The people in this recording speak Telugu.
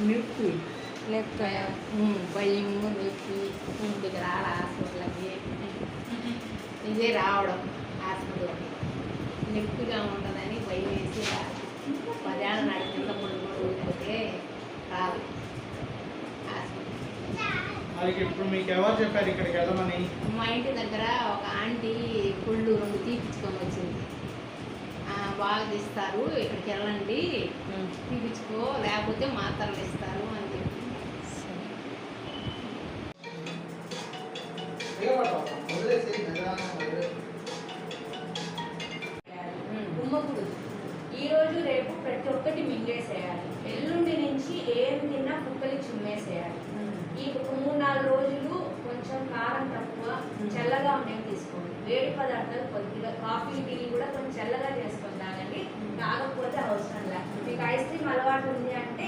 నొప్పి నొప్పి భయం నొప్పి ఇంటికి రావాలి హాస్పిటల్కి ఇదే రావడం హాస్పిటల్కి నొప్పిగా ఉంటుందని భయం వేసి రాదు 10 ఏళ్ళ నాడు కింద పడిపోతే రాదు వాళ్ళకి ఇప్పుడు మీకు ఎవరు చెప్పారు ఇక్కడికి వెళ్ళమని? మా ఇంటి దగ్గర ఒక ఆంటీ పుళ్ళు 2 తీపించుకొని వచ్చింది. బాగా తీస్తారు, ఇక్కడికి వెళ్ళండి తీపించుకో లేకపోతే మాత్రలు ఇస్తారు అని చెప్పి. గుమ్మకుడు ఈరోజు రేపు ప్రతి ఒక్కటి మింగేసేయాలి. ఎల్లుండి నుంచి ఏం తిన్నా కుక్కలు చుమ్మేసేయాలి. ఈ ఒక 3-4 రోజులు కొంచెం కారం తక్కువ చల్లగా ఉండేవి తీసుకోండి. వేడి పదార్థాలు కొద్దిగా కాఫీ టీ కూడా కొంచెం చల్లగా చేసుకొని తాగండి. తాగకపోతే అవసరం లేదు. మీకు ఐస్ క్రీమ్ అలవాటు ఉంది అంటే